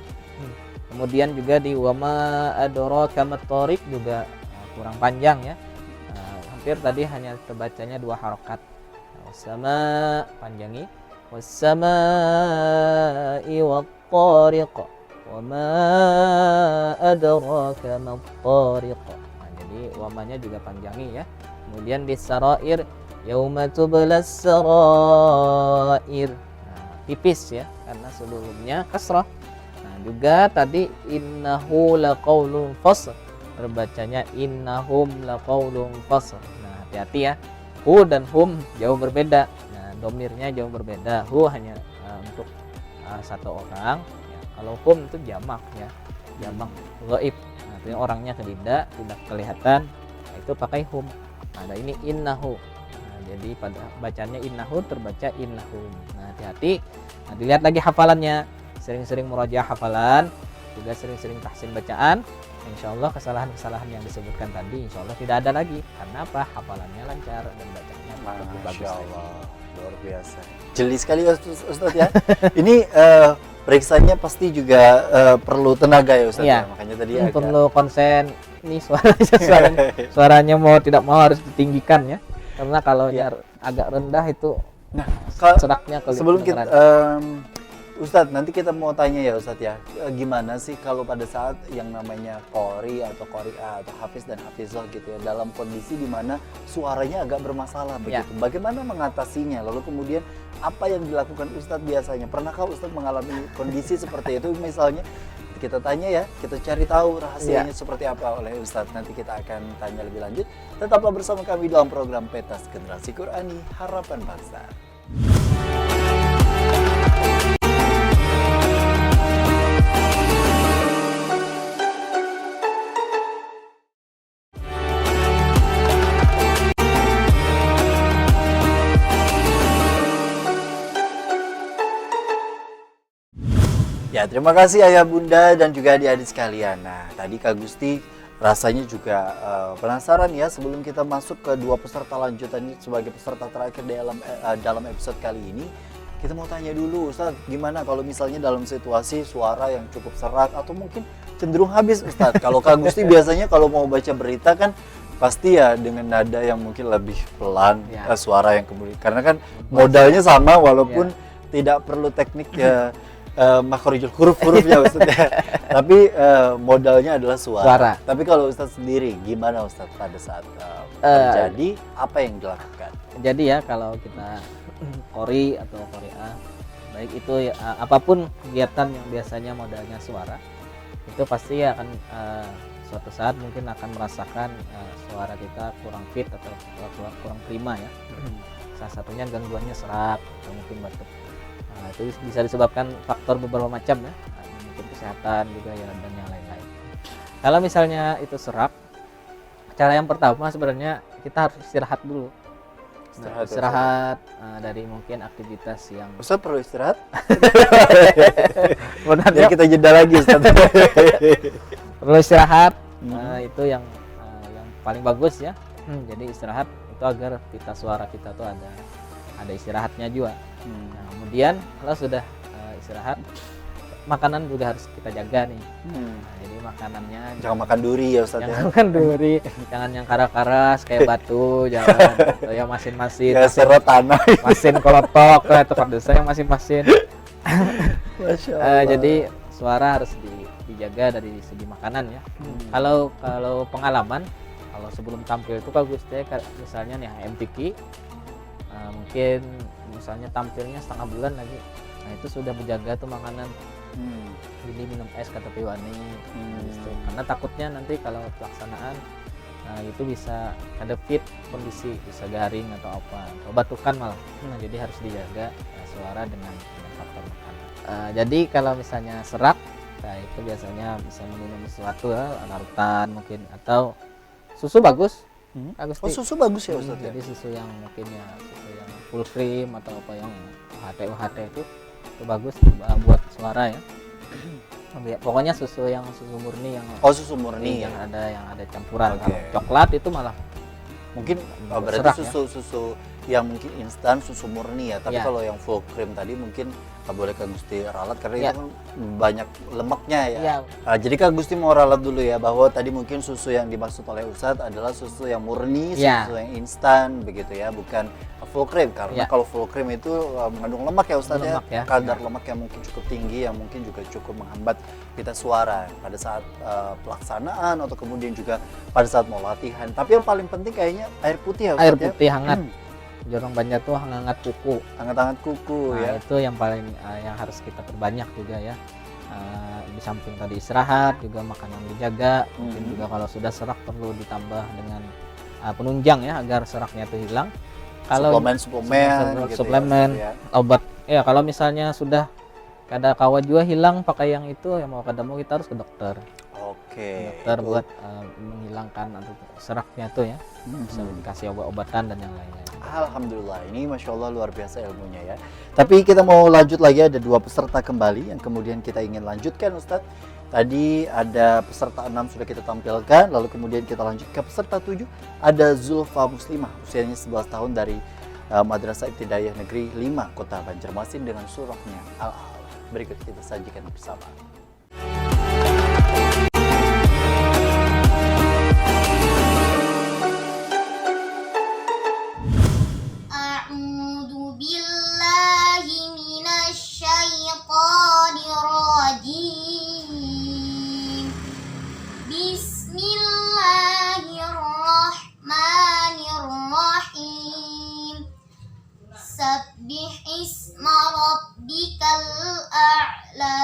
Kemudian juga di wama adraka mat-tariq juga kurang panjang ya. Hampir tadi hanya terbacanya 2 harokat. Wassama panjangi. Wassama'i wat-tariq. Wama adraka mat-tariq. Nah, jadi wamanya juga panjangi ya. Kemudian di sarair yauma tublas sarair. Nah, tipis ya karena sebelumnya kasrah. Juga tadi innahu laqaulun fasl, terbacanya innahum laqaulun fasl. Nah, hati-hati ya. Hu dan hum jauh berbeda. Nah, domirnya jauh berbeda. Hu hanya untuk satu orang ya. Kalau hum itu jamak ya. Jamak ghaib. Nah, artinya orangnya tidak kelihatan. Nah, itu pakai hum. Nah, ini innahu. Nah, jadi pada bacanya innahu terbaca innahum. Nah, hati-hati. Nah, dilihat lagi hafalannya. Sering-sering murajaah hafalan, juga sering-sering tahsin bacaan. insya Allah kesalahan-kesalahan yang disebutkan tadi insya Allah tidak ada lagi. Karena apa? Hafalannya lancar dan bacanya lebih bagus Masya lagi. Allah, luar biasa. Jeli sekali Ustadz ya. Ini periksanya pasti juga perlu tenaga ya Ustadz Iya. ya. Makanya tadi agak Perlu konsen. Ini suaranya mau tidak mau harus ditinggikan ya. Karena kalau agak rendah itu Nah, seraknya sebelum kita kedengeran. Ustadz, nanti kita mau tanya ya Ustadz ya, gimana sih kalau pada saat yang namanya qori atau qori'ah atau hafiz dan hafizah gitu ya, dalam kondisi di mana suaranya agak bermasalah begitu, bagaimana mengatasinya? Lalu kemudian apa yang dilakukan Ustadz biasanya? Pernahkah Ustadz mengalami kondisi seperti itu? Misalnya kita tanya ya, kita cari tahu rahasianya seperti apa oleh Ustadz. Nanti kita akan tanya lebih lanjut. Tetaplah bersama kami dalam program Petas Generasi Qur'ani Harapan Bangsa. Ya, terima kasih Ayah Bunda dan juga adik-adik sekalian. Nah, tadi Kak Gusti rasanya juga penasaran ya sebelum kita masuk ke dua peserta lanjutan ini sebagai peserta terakhir dalam episode kali ini. Kita mau tanya dulu Ustadz, gimana kalau misalnya dalam situasi suara yang cukup serak atau mungkin cenderung habis Ustadz. Kalau Kak Gusti biasanya kalau mau baca berita kan pasti ya dengan nada yang mungkin lebih pelan, suara yang kemudian karena kan modalnya sama walaupun tidak perlu teknik makhorijul huruf-hurufnya Ustadz ya. Tapi modalnya adalah suara. Tapi kalau Ustadz sendiri gimana Ustadz pada saat terjadi apa yang dilakukan? Jadi ya kalau kita qori atau qori'ah, baik itu ya, apapun kegiatan yang biasanya modalnya suara, itu pasti akan suatu saat mungkin akan merasakan suara kita kurang fit atau kurang prima ya. Salah satunya gangguannya serak atau mungkin batuk. Nah, itu bisa disebabkan faktor beberapa macam ya, mungkin kesehatan juga ya dan yang lain-lain. Kalau misalnya itu serak, cara yang pertama sebenarnya kita harus istirahat dulu. Istirahat dari mungkin aktivitas yang Ustaz perlu istirahat? sebenarnya kita jeda lagi Ustaz. perlu istirahat. Itu yang paling bagus ya. Jadi istirahat itu agar kita suara kita tuh ada istirahatnya juga. Nah, kemudian kalau sudah istirahat, makanan juga harus kita jaga nih. Nah, jadi makanannya jangan makan duri ya Ustaz. Jangan makan duri, jangan yang karas-karas kayak batu, jangan atau yang masin-masin. Kayak seret tanah. Masin kolotok itu pada saya masin-masin. Masya Allah. Jadi suara harus dijaga dari segi makanan ya. Kalau pengalaman, kalau sebelum tampil itu bagus deh, misalnya nih MTQ, mungkin misalnya tampilnya setengah bulan lagi, nah itu sudah menjaga tuh makanan. Jadi minum es kata Piwani, gitu. Karena takutnya nanti kalau pelaksanaan itu bisa ada fit kondisi, bisa garing atau apa, atau batukan malah. Nah, jadi harus dijaga suara dengan faktor makanan. Jadi kalau misalnya serak, nah itu biasanya bisa minum sesuatu ya, larutan mungkin atau susu bagus. Oh, susu bagus ya Ustaz. Jadi susu yang mungkin ya susu yang full cream atau apa yang UHT itu bagus buat suara ya. Pokoknya susu murni yang susu murni yang ada campuran. Okay. Kalau coklat itu malah mungkin berarti serak, susu yang mungkin instan, susu murni ya. Tapi kalau yang full cream tadi mungkin nggak boleh Kak Gusti ralat karena itu kan banyak lemaknya ya. Jadi Kak Gusti mau ralat dulu ya bahwa tadi mungkin susu yang dimaksud oleh Ustadz adalah susu yang murni, susu yang instan begitu ya, bukan full cream karena kalau full cream itu mengandung lemak ya Ustadz ya. Kadar lemak yang mungkin cukup tinggi yang mungkin juga cukup menghambat kita suara pada saat pelaksanaan atau kemudian juga pada saat mau latihan. Tapi yang paling penting kayaknya air putih ya Ustadz. Air putih hangat. Jorong Banjar tuh hangat kuku. Hangat kuku ya. Itu yang paling yang harus kita perbanyak juga ya. Di samping tadi istirahat juga makanan dijaga. Mungkin juga kalau sudah serak perlu ditambah dengan penunjang ya agar seraknya itu hilang. Kalau suplemen ya. Obat ya kalau misalnya sudah kada kawat juga hilang pakai yang itu ya mau kada mau kita harus ke dokter. Dokter itu buat menghilangkan seraknya tuh ya. Bisa dikasih obat-obatan dan yang lain-lain. Alhamdulillah, ini Masya Allah luar biasa ilmunya ya. Tapi kita mau lanjut lagi, ada dua peserta kembali yang kemudian kita ingin lanjutkan Ustadz. Tadi ada peserta 6 sudah kita tampilkan, lalu kemudian kita lanjut ke peserta 7, ada Zulfa Muslimah, usianya 11 tahun dari Madrasah Ibtidaiyah Negeri 5 Kota Banjarmasin dengan surahnya Al-A'la. Berikut kita sajikan bersama. A'udzu billahi minasy syaithanir rajim. Bismillahirrahmanirrahim. Sabbih isma rabbikal a'la.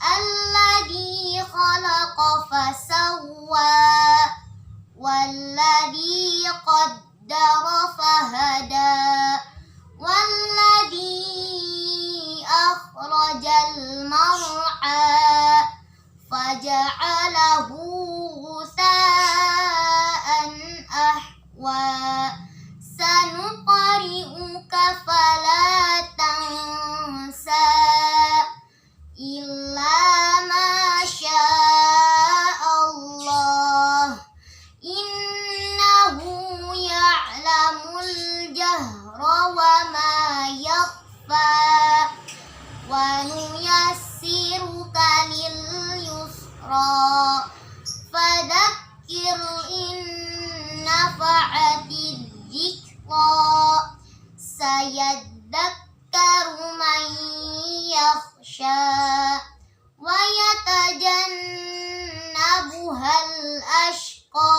Alladzi khalaqa fasawwa. Walladzi qaddara fahada. Walladzi akhrajal mar'a faja'alahu ghusaan ahwa. Sanuqri'uka fala tansa illa ma Allah. Innahu ya'lamul jahra wa ma yakhfa. Wa nuyassiruka lil yusra. Fadzakkir in nafa'ati dzikra. Sayadzakkaru man yakhsha. Wa yatajannabuhal ashqa.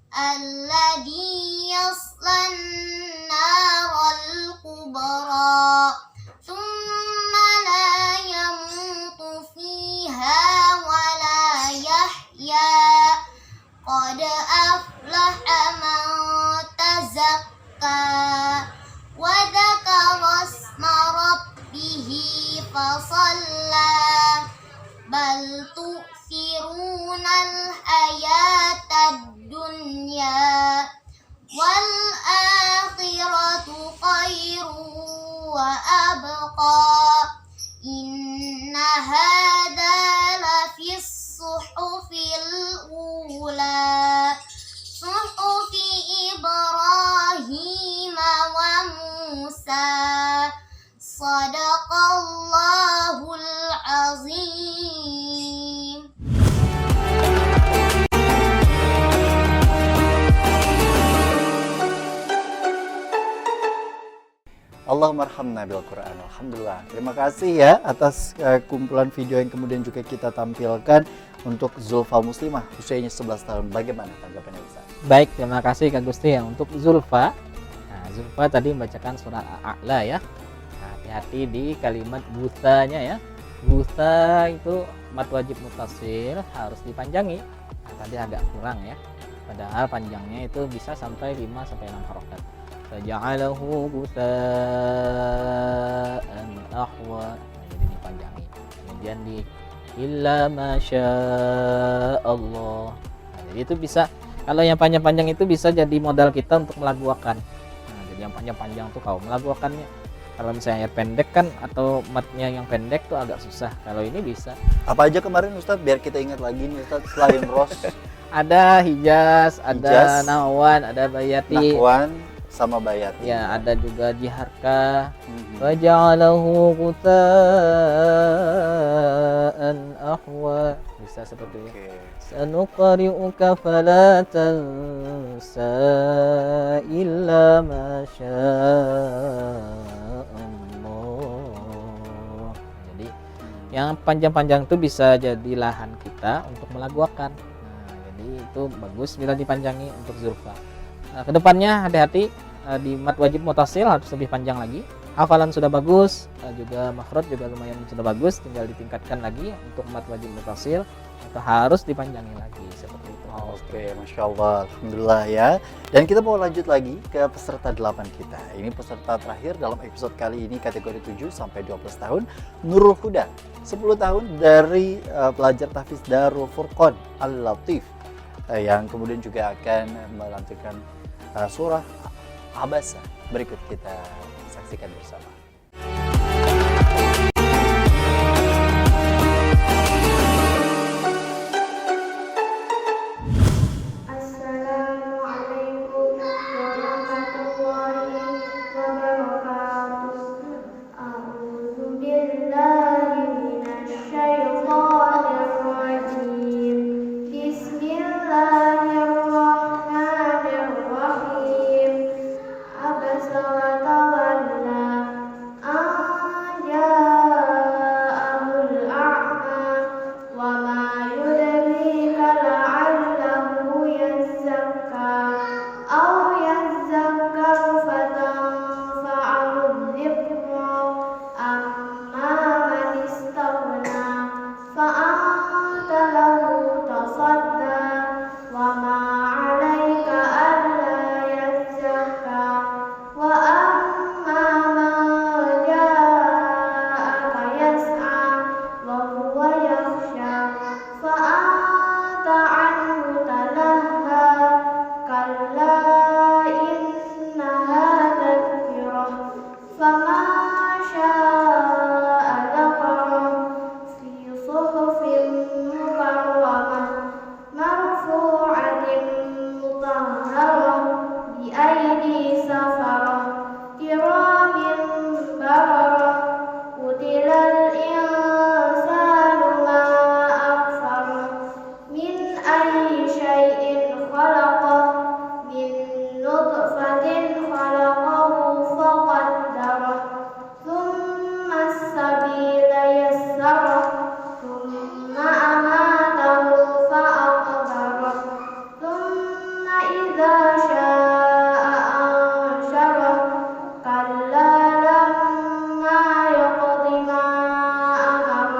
Alladzi yaslan naral kubra. Thumma la yamutu fiha wa la yahya. Qad aflaha man tazakka. Wa dzakara isma rabbihi fasalla. Bal tu'thirunal hayatad dunya wal akhiratu khairu wa abqa. Inna hadza lafis suhufil ula. Suhufi Ibrahim wa Musa. Sadaqallahul azim. Allahummarhamna bil Quran. Alhamdulillah. Terima kasih ya atas kumpulan video yang kemudian juga kita tampilkan untuk Zulfa Muslimah, usianya 11 tahun. Bagaimana tanggapannya Ustaz? Baik, terima kasih Kak Gusti ya untuk Zulfa. Nah, Zulfa tadi membacakan surat Al-A'la ya. Nah, hati-hati di kalimat gusanya ya. Gusa itu mat wajib mutasil harus dipanjangi. Nah, tadi agak kurang ya. Padahal panjangnya itu bisa sampai 5 sampai 6 harokat. Faja'alahu gusaan ahwa. Nah, jadi dipanjangi. Kemudian di illa masya Allah. Nah, jadi itu bisa, kalau yang panjang-panjang itu bisa jadi modal kita untuk melaguakan. Nah, jadi yang panjang-panjang tuh kalau melaguakannya, kalau misalnya pendek kan atau matnya yang pendek tuh agak susah. Kalau ini bisa. Apa aja kemarin Ustadz biar kita ingat lagi nih Ustadz, selain ros, Ada hijaz, ada Hijaz, nahwan, ada bayati. nahwan sama bayati. Ya, ada juga jiharka. Mhm. Waja'alahu ghutaan ahwa. Bisa seperti itu. Oke. Sanuqri'uka fala tansa illa ma Allah. Jadi yang panjang-panjang itu bisa jadi lahan kita untuk melaguakan. Nah, jadi itu bagus bila dipanjangi untuk Zulfa. Nah, kedepannya hati-hati di mat wajib mutasil harus lebih panjang lagi. Hafalan sudah bagus, juga makhraj juga lumayan sudah bagus, tinggal ditingkatkan lagi untuk mat wajib mutasil. Itu harus dipanjangi lagi seperti itu. Oke, Masya Allah, Alhamdulillah ya. Dan kita mau lanjut lagi ke peserta 8 kita. Ini peserta terakhir dalam episode kali ini kategori 7 sampai 12 tahun, Nurul Huda. 10 tahun dari pelajar tahfiz Darul Furqan Al-Latif, yang kemudian juga akan melantunkan surah Abasa. Berikut kita saksikan bersama. أيدي سفرة كرام بررة قتل الإنسان ما أكفره من أي شيء خلقه من نطفة خلقه فقدره ثم السبيل يسره ثم أماته فأقبره ثم إذا شاء أنشره كلا لما يقض ما أمره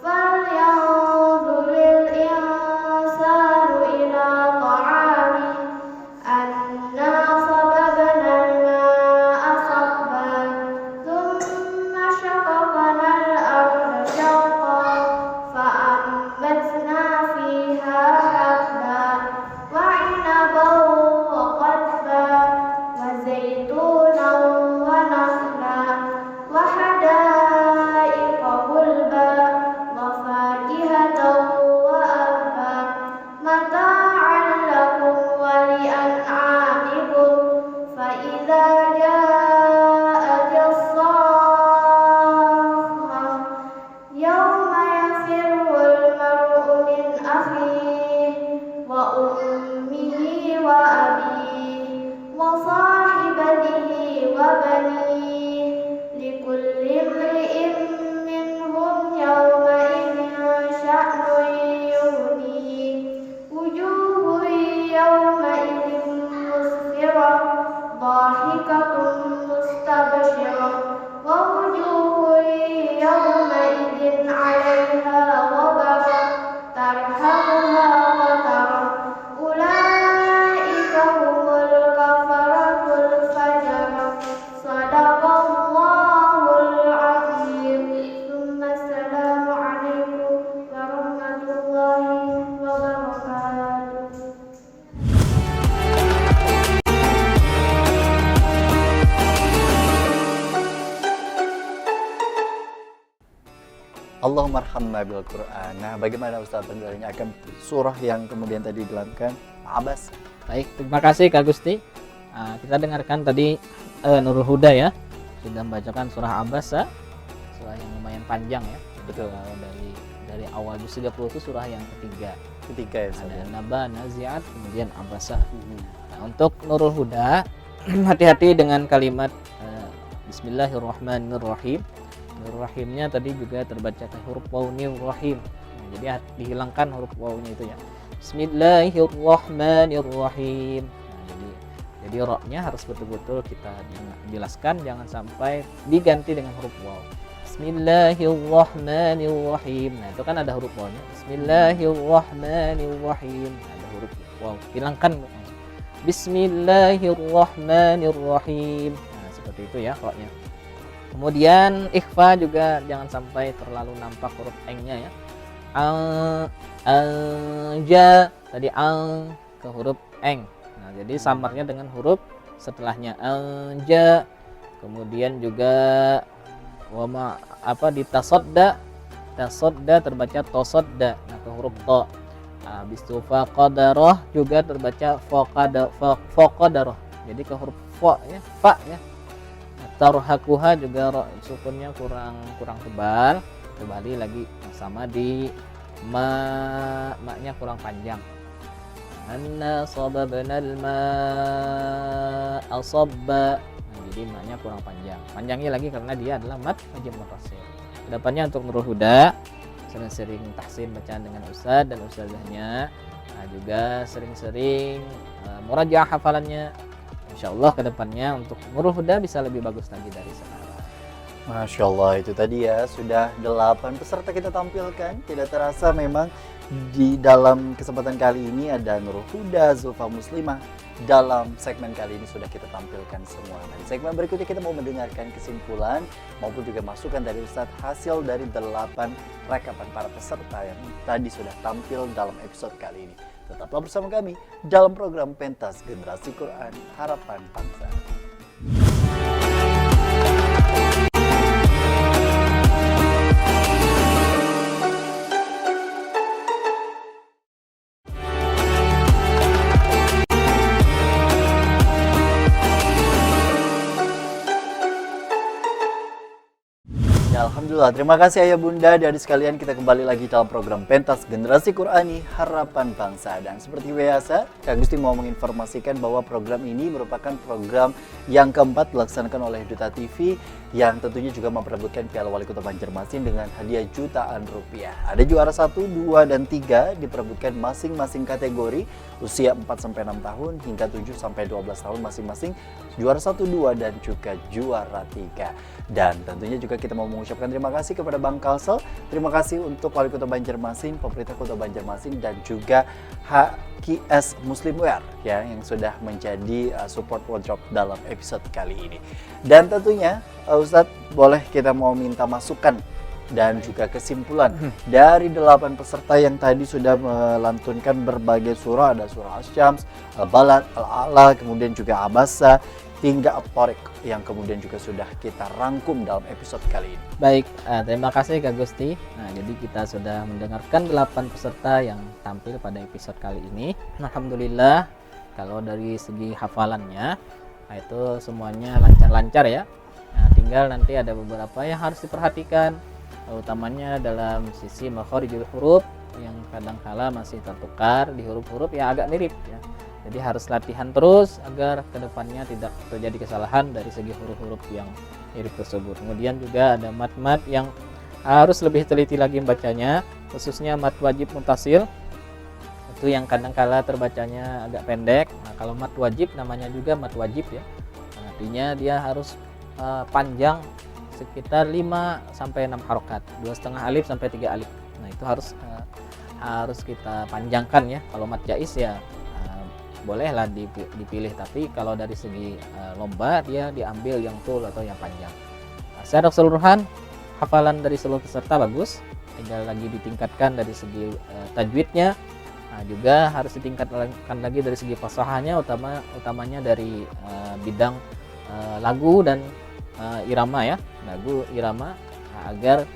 فلينظر الإنسان إلى طعامه أنا صببنا الماء صبا ثم شققنا الأرض شقا فأنبتنا فيها حبا وعنبا وقضبا وزيتونا ونخلا وحدائق غلبا وفاكهة وأبا متاعا لكم ولأنعامكم فإذا جاءت الصاخة يوم يفر المرء من أخيه وأمه وأبيه وصاحبته وبنيه لكل امرئ منهم يومئذ شأن يغنيه وجوه يومئذ مسفرة ضاحكة مستبشرة ووجوه يومئذ عليها غبرة ترهقها قترة أولئك هم الكفرة الفجرة صدق الله العظيم ثم السلام عليكم ورحمة الله وبركاته. Allahumma arhamna bil Quran. Nah, bagaimana Ustaz penjelasannya akan surah yang kemudian tadi dilantunkan Abas? Baik, terima kasih Kak Gusti. Kita dengarkan tadi Nurul Huda ya, sudah membacakan surah Abasa, surah yang lumayan panjang ya. Betul. Kalau dari awal juz 30 itu surah yang ketiga. Ketiga ya Ustaz. Ada Naba, Naziat, kemudian Abasa. Nah, untuk Nurul Huda, hati-hati dengan kalimat Bismillahirrahmanirrahim. Rahimnya tadi juga terbaca huruf wawnil rahim. Jadi dihilangkan huruf wawnya itu ya. Bismillahirrahmanirrahim. Nah, jadi ra-nya harus betul-betul kita jelaskan, jangan sampai diganti dengan huruf waw. Bismillahirrahmanirrahim. Nah, itu kan ada huruf wawnya. Bismillahirrahmanirrahim. Nah, ada huruf waw. Hilangkan. Bismillahirrahmanirrahim. Nah, seperti itu ya ra-nya. Kemudian ikhfa juga jangan sampai terlalu nampak huruf eng-nya ya. Anja tadi ke huruf eng. Nah, jadi samarnya dengan huruf setelahnya anja. Kemudian juga di tasodda terbaca tosodda. Nah, ke huruf to. Habis itu faqadarah juga terbaca faqadarah. Jadi ke huruf fa ya, fa ya. Tarhaquha juga sukunnya kurang tebal, kembali lagi sama di maknya kurang panjang. Anna sababnal ma'a sabba. Nah, jadi maknya kurang panjang. Panjangnya lagi karena dia adalah mad muttasil. Kedepannya untuk Nurul Huda sering-sering tahsin bacaan dengan ustaz dan ustazahnya. Nah, juga sering-sering murajaah hafalannya. Insyaallah kedepannya untuk Nurul Huda bisa lebih bagus lagi dari sekarang. Masya Allah, itu tadi ya sudah 8 peserta kita tampilkan. Tidak terasa memang di dalam kesempatan kali ini ada Nurul Huda, Zulfa Muslimah. Dalam segmen kali ini sudah kita tampilkan semua. Dan segmen berikutnya kita mau mendengarkan kesimpulan maupun juga masukan dari Ustadz hasil dari 8 rekapan para peserta yang tadi sudah tampil dalam episode kali ini. Tetaplah bersama kami dalam program Pentas Generasi Quran Harapan Bangsa. Alhamdulillah, terima kasih Ayah Bunda. Dari sekalian kita kembali lagi dalam program Pentas Generasi Qurani Harapan Bangsa. Dan seperti biasa, Kak Gusti mau menginformasikan bahwa program ini merupakan program yang keempat dilaksanakan oleh Duta TV, yang tentunya juga memperebutkan Piala Wali Kota Banjarmasin dengan hadiah jutaan rupiah. Ada juara 1, 2, dan 3 diperebutkan masing-masing kategori usia 4-6 tahun hingga 7-12 tahun masing-masing, juara 1, 2, dan juga juara 3. Dan tentunya juga kita mau mengucapkan terima kasih kepada Bang Kalsel, terima kasih untuk Wali Kota Banjarmasin, pemerintah Kota Banjarmasin, dan juga HKS Muslimwear ya, yang sudah menjadi support wardrobe dalam episode kali ini. Dan tentunya Ustadz, boleh kita mau minta masukan dan juga kesimpulan dari 8 peserta yang tadi sudah melantunkan berbagai surah. Ada surah Asy-Syams, Al-Balad, Al-A'la, kemudian juga Abasa, hingga At-Thariq yang kemudian juga sudah kita rangkum dalam episode kali ini. Baik, terima kasih Kak Gusti. Nah, jadi kita sudah mendengarkan 8 peserta yang tampil pada episode kali ini. Alhamdulillah, kalau dari segi hafalannya, nah itu semuanya lancar-lancar ya. Nah, tinggal nanti ada beberapa yang harus diperhatikan, utamanya dalam sisi makharijul huruf yang kadangkala masih tertukar di huruf-huruf yang agak mirip ya. Jadi harus latihan terus agar kedepannya tidak terjadi kesalahan dari segi huruf-huruf yang mirip tersebut. Kemudian juga ada mat-mat yang harus lebih teliti lagi membacanya, khususnya mat wajib mutasil. Itu yang kadangkala terbacanya agak pendek. Nah, kalau mat wajib namanya juga mat wajib ya. Nah, artinya dia harus panjang sekitar 5-6 harokat, 2,5 alif sampai 3 alif. Nah, itu harus kita panjangkan ya. Kalau mat jais ya bolehlah dipilih, tapi kalau dari segi lomba dia diambil yang tul atau yang panjang. Secara keseluruhan hafalan dari seluruh peserta bagus, tinggal lagi ditingkatkan dari segi tajwidnya. Nah, juga harus ditingkatkan lagi dari segi fasahahnya, utamanya dari bidang lagu dan irama ya, lagu irama, agar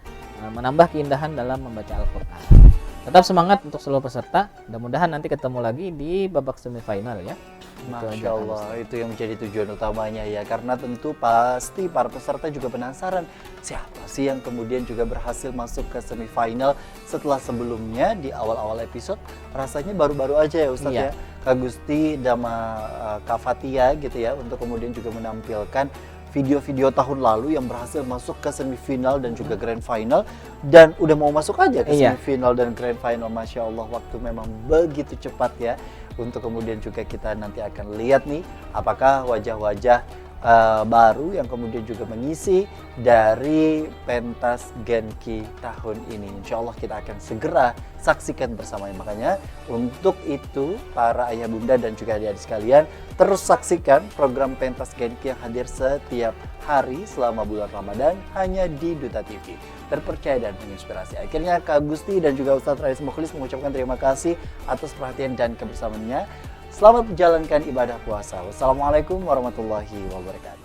menambah keindahan dalam membaca Al-Qur'an. Tetap semangat untuk seluruh peserta. Mudah-mudahan nanti ketemu lagi di babak semifinal ya. Masya Allah, itu yang menjadi tujuan utamanya ya. Karena tentu pasti para peserta juga penasaran siapa sih yang kemudian juga berhasil masuk ke semifinal setelah sebelumnya di awal-awal episode rasanya baru-baru aja ya Ustadz ya. Kak Gusti Dama Kak Fatia gitu ya, untuk kemudian juga menampilkan video-video tahun lalu yang berhasil masuk ke semifinal dan juga grand final, dan udah mau masuk aja ke semifinal dan grand final. Masya Allah, waktu memang begitu cepat ya. Untuk kemudian juga kita nanti akan lihat nih apakah wajah-wajah baru yang kemudian juga mengisi dari pentas Genki tahun ini. Insya Allah kita akan segera saksikan bersamanya. Makanya untuk itu para ayah bunda dan juga adik-adik sekalian, terus saksikan program pentas Genki yang hadir setiap hari selama bulan Ramadan hanya di Duta TV. Terpercaya dan menginspirasi. Akhirnya Kak Gusti dan juga Ustadz Rais Mukhlis mengucapkan terima kasih atas perhatian dan kebersamaannya. Selamat menjalankan ibadah puasa. Wassalamualaikum warahmatullahi wabarakatuh.